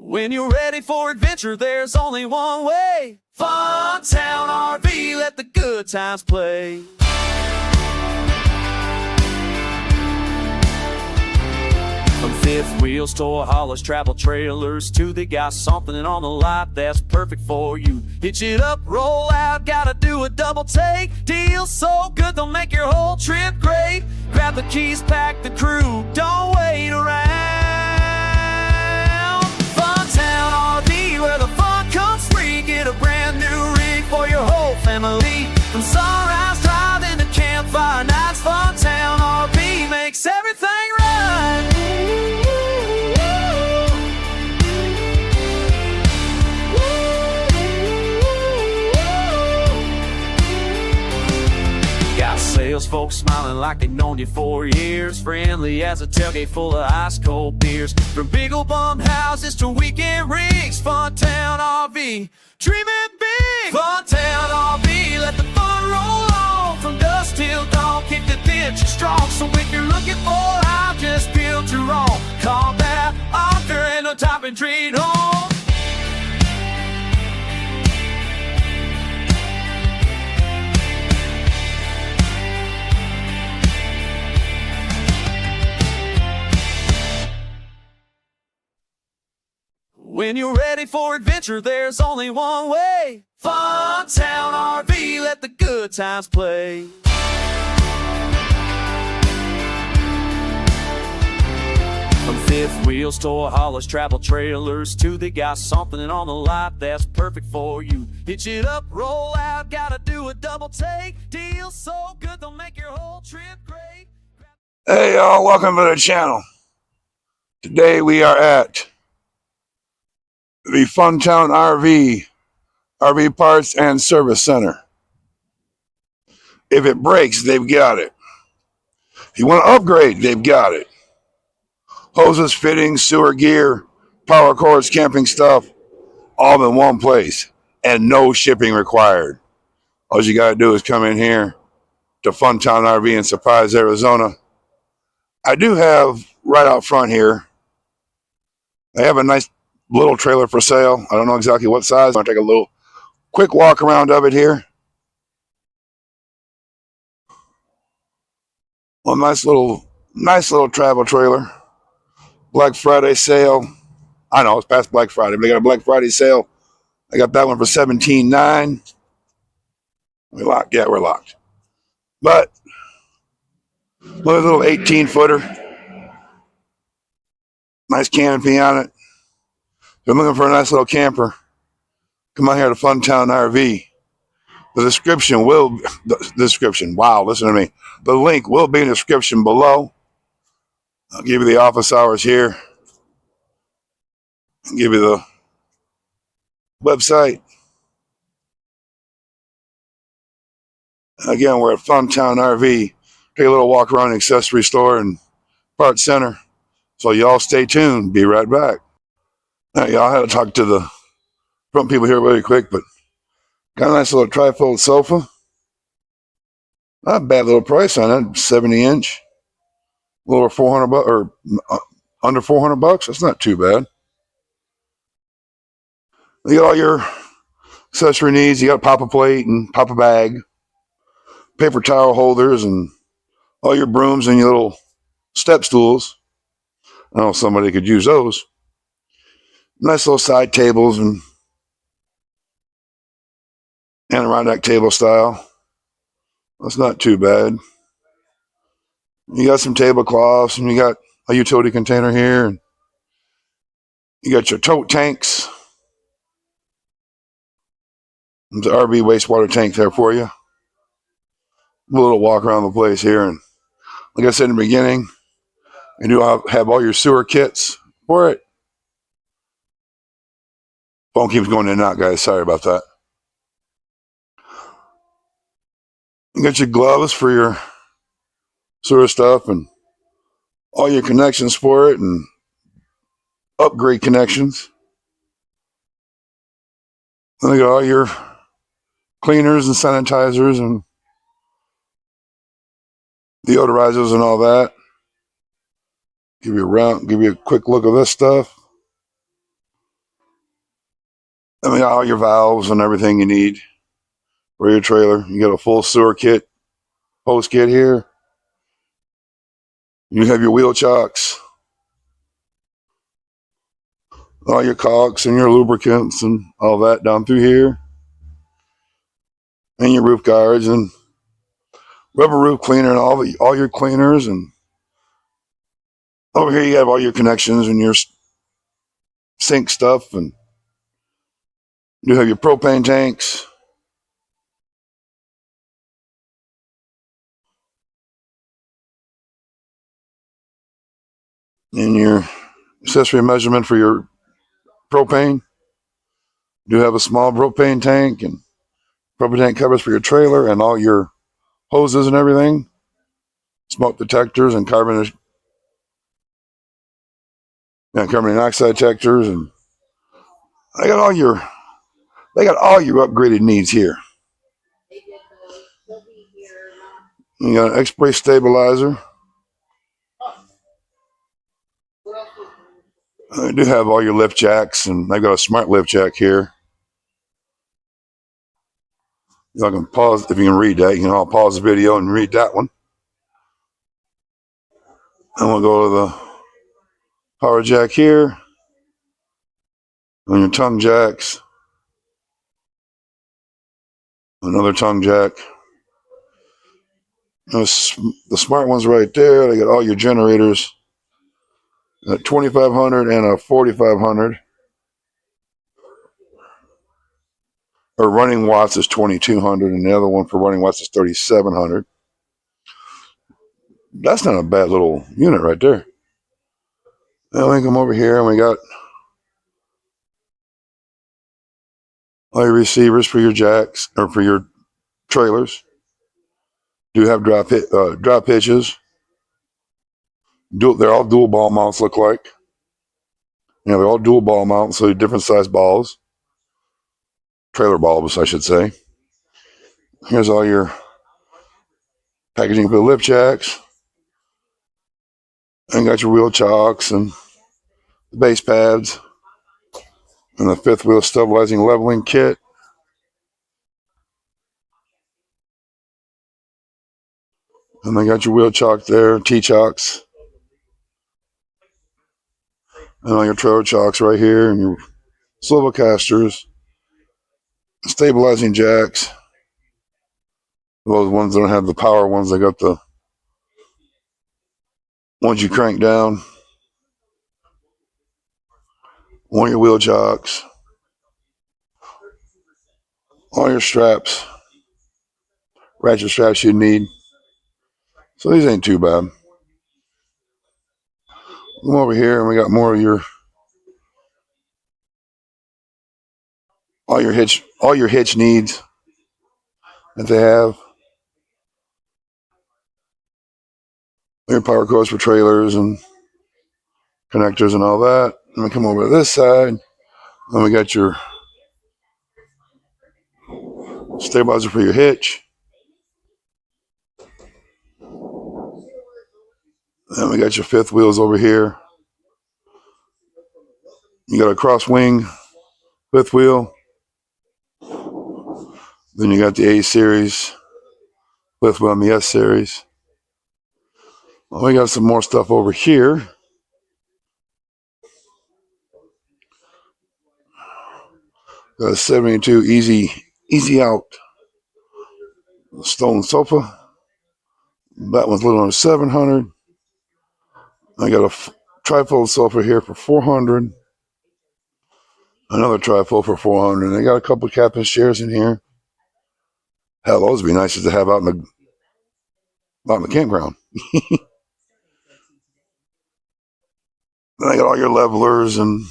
When you're ready for adventure, there's only one way. Fun Town RV, let the good times play. From fifth wheels, toy haulers, travel trailers, too, they got something on the lot that's perfect for you. Hitch it up, roll out, gotta do a double take. Deals so good, they'll make your whole trip great. Grab the keys, pack the crew, don't wait around. Fun Town RV, where the fun comes free. Get a brand new rig for your whole family. From sunrise drive into campfire nights, Fun Town RV makes everything right. Sales folks smiling like they've known you for years. Friendly as a tailgate full of ice-cold beers. From big old bum houses to weekend rigs, Fun Town RV, dreaming big. Fun Town RV, let the fun roll on. From dusk till dawn, keep the bench strong. So if you're looking for, I'll just build your own combat author and a top and treat home. When you're ready for adventure, there's only one way. Fun Town RV, let the good times play. From fifth wheels, toy haulers, travel trailers, too, they got something on the lot that's perfect for you. Hitch it up, roll out, gotta do a double take. Deals so good, they'll make your whole trip great. Hey y'all, welcome to the channel. Today we are at the Fun Town RV Parts and Service Center. If it breaks, they've got it. If you want to upgrade, they've got it. Hoses, fittings, sewer gear, power cords, camping stuff, all in one place, and no shipping required. All you got to do is come in here to Fun Town RV in Surprise, Arizona. I do have right out front here, they have a nice little trailer for sale. I don't know exactly what size. I'm going to take a little quick walk around of it here. Well, nice little travel trailer. Black Friday sale. I know it's past Black Friday, but they got a Black Friday sale. I got that one for $17,900. We locked? Yeah, we're locked. But look at a little 18-footer. Nice canopy on it. If you're looking for a nice little camper, come on here to Fun Town RV. The description, wow, listen to me. The link will be in the description below. I'll give you the office hours here. I'll give you the website. Again, we're at Fun Town RV. Take a little walk around the accessory store and parts center. So y'all stay tuned. Be right back. Now, y'all, I had to talk to the front people here really quick, but got a nice little trifold sofa. Not a bad little price on it, 70-inch. A little over $400 or under $400. That's not too bad. You got all your accessory needs. You got a pop-a plate and pop-a bag, paper towel holders, and all your brooms and your little step stools. I know somebody could use those. Nice little side tables and Adirondack table style. That's not too bad. You got some tablecloths, and you got a utility container here, and you got your tote tanks. There's an RV wastewater tank there for you. A little walk around the place here, and like I said in the beginning, you do have all your sewer kits for it. Phone keeps going in and out, guys. Sorry about that. You got your gloves for your sewer stuff and all your connections for it and upgrade connections. Then you got all your cleaners and sanitizers and deodorizers and all that. Give you a quick look of this stuff. And we got all your valves and everything you need for your trailer. You got a full sewer kit, hose kit here. You have your wheel chocks, all your caulks and your lubricants and all that down through here. And your roof guards and rubber roof cleaner and all your cleaners. And over here you have all your connections and your sink stuff. And you have your propane tanks. And your accessory measurement for your propane. You have a small propane tank and propane tank covers for your trailer and all your hoses and everything. Smoke detectors and carbon monoxide detectors, and they got all your upgraded needs here. You got an X-Brace stabilizer. I do have all your lift jacks, and I've got a smart lift jack here. I can pause if you can read that. You can all pause the video and read that one. And we'll go to the power jack here, and your tongue jacks. Another tongue jack. The smart ones right there. They got all your generators. A 2500 and a 4500. Or running watts is 2200, and the other one for running watts is 3700. That's not a bad little unit right there. Now we come over here and we got all your receivers for your jacks or for your trailers. Do have drop hitches. They're all dual ball mounts, look like. Yeah, they're all dual ball mounts, so different size balls. Trailer bulbs, I should say. Here's all your packaging for the lift jacks. And got your wheel chocks and the base pads. And the fifth wheel stabilizing leveling kit. And they got your wheel chock there, T-chocks. And all your trailer chocks right here, and your swivel casters, stabilizing jacks. Those ones that don't have the power ones, they got the ones you crank down. All your wheel chocks. All your straps. Ratchet straps you need. So these ain't too bad. Come over here and we got more of your all your hitch needs that they have. Your power cords for trailers and connectors and all that. And we come over to this side and we got your stabilizer for your hitch. And we got your fifth wheels over here. You got a cross wing fifth wheel. Then you got the A series fifth wheel and the S series. Well, we got some more stuff over here. Got a 72 easy out stone sofa. That one's a little under 700. I got a trifold sofa here for 400. Another trifold for 400. They got a couple of captain's chairs in here. Hell, those would be nice to have out in the campground. Then I got all your levelers and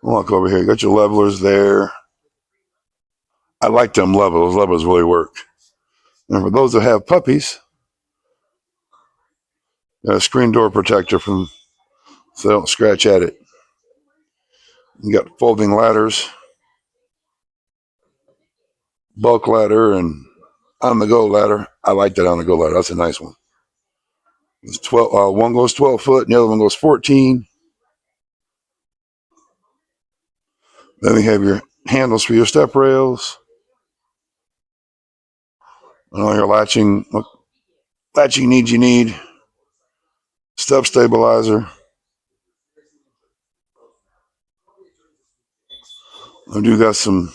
walk over here. You got your levelers there. I like them levelers. Those levelers really work. And for those that have puppies, got a screen door protector so they don't scratch at it. You got folding ladders, bulk ladder, and on-the-go ladder. I like that on-the-go ladder. That's a nice one. It's 12. One goes 12 foot, and the other one goes 14. Then we have your handles for your step rails and all your latching needs you need. Step stabilizer. I do got some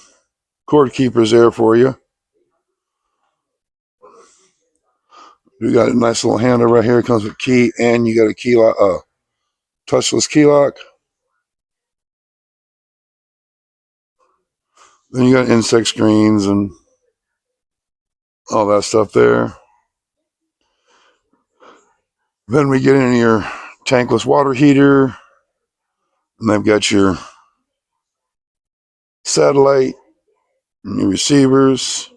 cord keepers there for you. You got a nice little handle right here. It comes with key, and you got a key lock, touchless key lock. Then you got insect screens and all that stuff there. Then we get into your tankless water heater, and they've got your satellite and your receivers.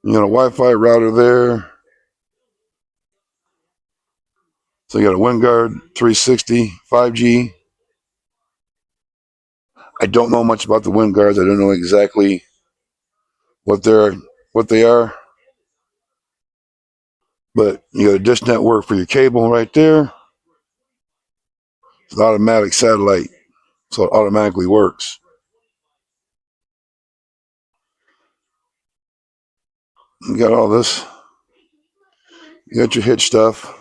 You got a Wi-Fi router there. So you got a WinGuard 360 5G. I don't know much about the WinGuards. I don't know exactly what they are. But you got a dish network for your cable right there. It's an automatic satellite, so it automatically works. You got all this. You got your hitch stuff.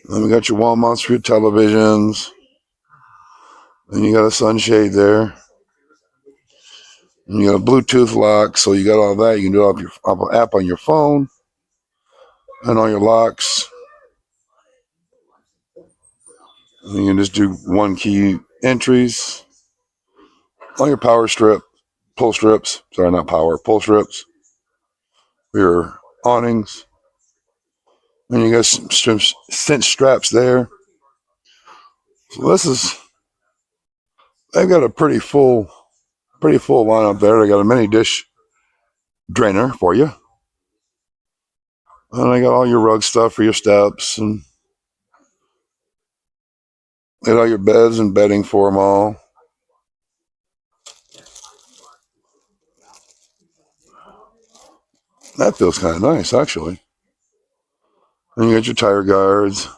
Then we got your wall mounts for your televisions. Then you got a sunshade there. And you got a Bluetooth lock, so you got all that. You can do it off an app on your phone and all your locks. And you can just do one key entries. All your pull strips. Sorry, not power, pull strips. Your awnings. And you got some cinch straps there. So they've got a pretty full lineup there. They got a mini dish drainer for you. And I got all your rug stuff for your steps, and got all your beds and bedding for them all. That feels kind of nice, actually. And you got your tire guards.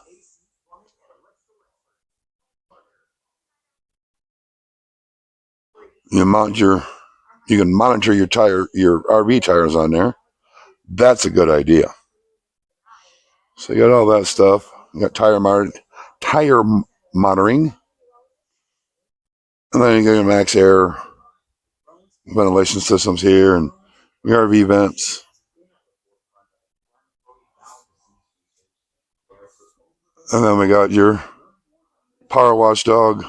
You can monitor your RV tires on there. That's a good idea. So you got all that stuff. You got tire monitoring. And then you got your max air ventilation systems here and your RV vents. And then we got your Power Watchdog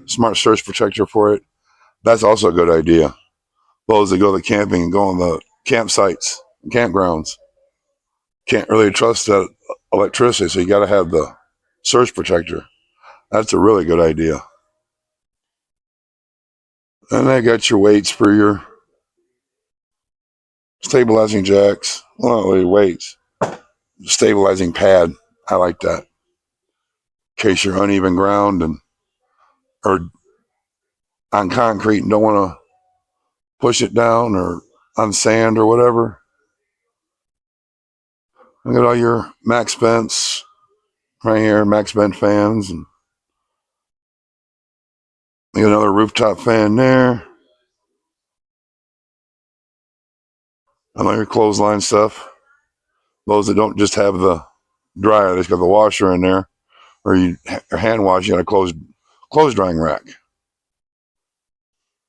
smart surge protector for it. That's also a good idea. Those that go to camping and go on the campsites, campgrounds, can't really trust that electricity, so you got to have the surge protector. That's a really good idea. And I got your weights for your stabilizing jacks. Well, not really weights. Stabilizing pad. I like that. In case you're uneven ground or on concrete and don't want to push it down, or on sand or whatever. I got all your max vents right here, max vent fans, and I got another rooftop fan there. And all your clothesline stuff. Those that don't just have the dryer, they've got the washer in there, or you hand wash, you got a clothes drying rack.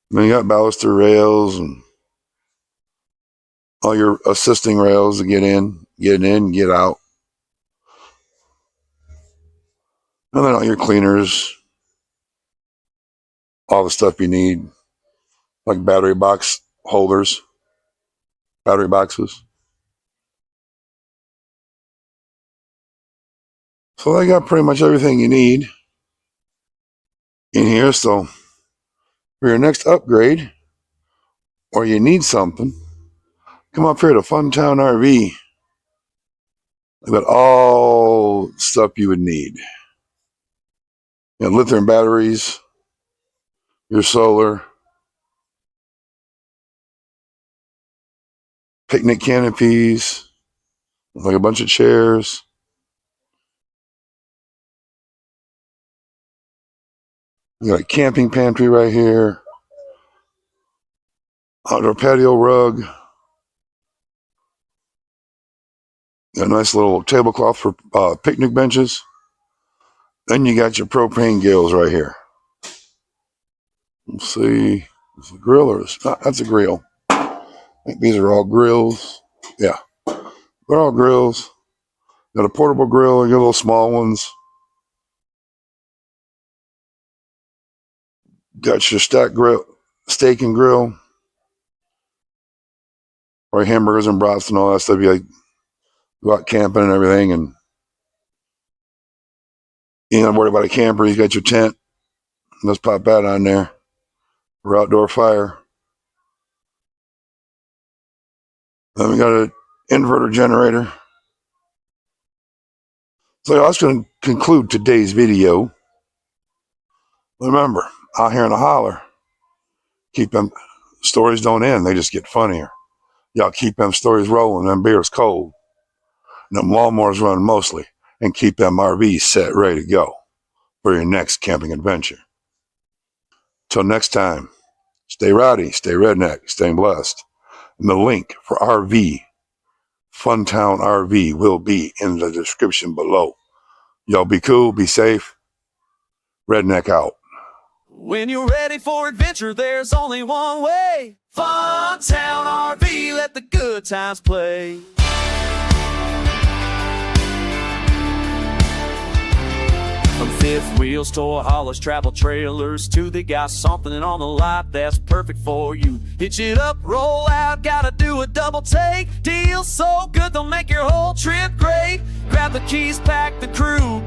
And then you got baluster rails and all your assisting rails to get in, get out. And then all your cleaners, all the stuff you need, like battery box holders, battery boxes. So they got pretty much everything you need in here. So for your next upgrade, or you need something, come up here to Town RV. They've got all stuff you would need. You know, lithium batteries, your solar, picnic canopies, like a bunch of chairs. We got a camping pantry right here. Outdoor patio rug. A nice little tablecloth for picnic benches. Then you got your propane grills right here. Let's see. Is it a grill or that's a grill? I think these are all grills. Yeah, they're all grills. Got a portable grill and your little small ones. Got your stack grill, steak and grill, or hamburgers and broths and all that stuff. You like go out camping and everything, and you ain't worried about a camper. You got your tent. Let's pop that on there for outdoor fire. Then we got an inverter generator. So that's going to conclude today's video. Remember, out here in the holler, keep them stories don't end. They just get funnier. Y'all keep them stories rolling, them beers cold, and them lawnmowers running mostly, and keep them RVs set, ready to go for your next camping adventure. Till next time, stay rowdy, stay redneck, stay blessed. And the link for RV, Town RV, will be in the description below. Y'all be cool, be safe. Redneck out. When you're ready for adventure, there's only one way. Town RV, let the good times play. From fifth wheels to haulers, travel trailers, too, they got something on the lot that's perfect for you. Hitch it up, roll out, gotta do a double take. Deals so good they'll make your whole trip great. Grab the keys, pack the crew.